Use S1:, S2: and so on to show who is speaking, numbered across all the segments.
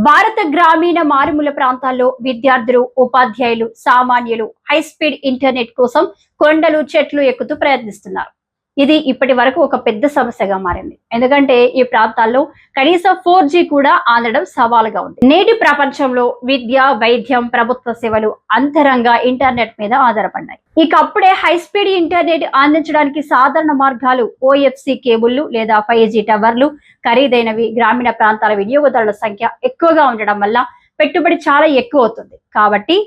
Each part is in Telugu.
S1: భారత గ్రామీణ మారుమూల ప్రాంతాల్లో విద్యార్థులు, ఉపాధ్యాయులు, సామాన్యులు హై స్పీడ్ ఇంటర్నెట్ కోసం కొండలు, చెట్లు ఎక్కుతూ ప్రయత్నిస్తున్నారు. ఇది ఇప్పటి వరకు ఒక పెద్ద సమస్యగా మారింది. ఎందుకంటే ఈ ప్రాంతాల్లో కనీసం 4G కూడా అందడం సవాలుగా ఉంది. నేటి ప్రపంచంలో విద్య, వైద్యం, ప్రభుత్వ సేవలు అంతరంగ ఇంటర్నెట్ మీద ఆధారపడ్డాయి. ఇకప్పుడే హై స్పీడ్ ఇంటర్నెట్ అందించడానికి సాధారణ మార్గాలు OFC కేబుళ్లు లేదా 5G టవర్లు ఖరీదైనవి. గ్రామీణ ప్రాంతాల వినియోగదారుల సంఖ్య ఎక్కువగా ఉండడం వల్ల పెట్టుబడి చాలా ఎక్కువ అవుతుంది. కాబట్టి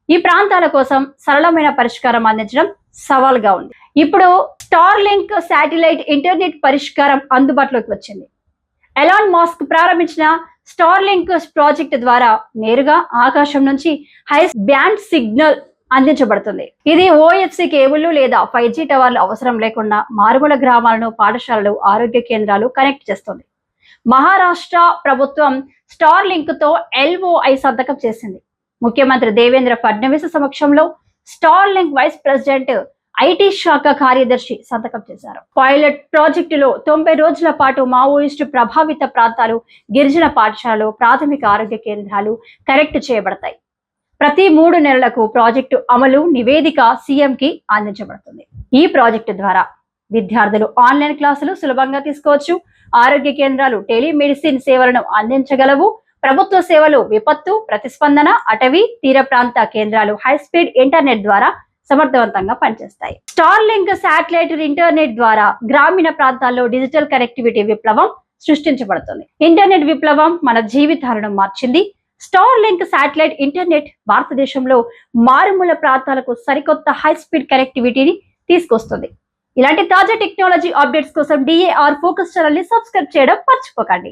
S1: ఈ ప్రాంతాల కోసం సరళమైన పరిష్కారం అందించడం సవాల్గా ఉంది. ఇప్పుడు స్టార్లింక్ శాటిలైట్ ఇంటర్నెట్ పరిష్కారం అందుబాటులోకి వచ్చింది. ఎలాన్ మస్క్ ప్రారంభించిన స్టార్లింక్ ప్రాజెక్ట్ ద్వారా నేరుగా ఆకాశం నుంచి హై బ్యాండ్ సిగ్నల్ అందించబడుతుంది. ఇది OFC కేబుళ్లు లేదా 5G టవర్లు అవసరం లేకుండా మారుమూల గ్రామాలను, పాఠశాలలు, ఆరోగ్య కేంద్రాలు కనెక్ట్ చేస్తుంది. మహారాష్ట్ర ప్రభుత్వం స్టార్లింక్ తో LOI సంతకం చేసింది. ముఖ్యమంత్రి దేవేంద్ర ఫడ్నవీస్ సమక్షంలో స్టార్లింక్ వైస్ ప్రెసిడెంట్ IT శాఖ కార్యదర్శి సంతకం చేశారు. పైలట్ ప్రాజెక్టులో 90 రోజుల పాటు మావోయిస్టు ప్రభావిత ప్రాంతాలు, గిరిజన పాఠశాలలు, ప్రాథమిక ఆరోగ్య కేంద్రాలు కనెక్ట్ చేయబడతాయి. ప్రతి 3 నెలలకు ప్రాజెక్టు అమలు నివేదిక CM కి అందించబడుతుంది. ఈ ప్రాజెక్టు ద్వారా విద్యార్థులు ఆన్లైన్ క్లాసులు సులభంగా తీసుకోవచ్చు. ఆరోగ్య కేంద్రాలు టెలిమెడిసిన్ సేవలను అందించగలవు. ప్రభుత్వ సేవలు, విపత్తు ప్రతిస్పందన, అటవీ తీర ప్రాంత కేంద్రాలు హై స్పీడ్ ఇంటర్నెట్ ద్వారా సమర్థవంతంగా పనిచేస్తాయి. స్టార్లింక్ శాటిలైట్ ఇంటర్నెట్ ద్వారా గ్రామీణ ప్రాంతాల్లో డిజిటల్ కనెక్టివిటీ విప్లవం సృష్టించబడుతుంది. ఇంటర్నెట్ విప్లవం మన జీవితాలను మార్చింది. స్టార్లింక్ శాటిలైట్ ఇంటర్నెట్ భారతదేశంలో మారుమూల ప్రాంతాలకు సరికొత్త హై స్పీడ్ కనెక్టివిటీని తీసుకొస్తుంది. ఇలాంటి తాజా టెక్నాలజీ అప్డేట్స్ కోసం DAR ఫోకస్ ఛానల్ ని సబ్స్క్రైబ్ చేయడం మర్చిపోకండి.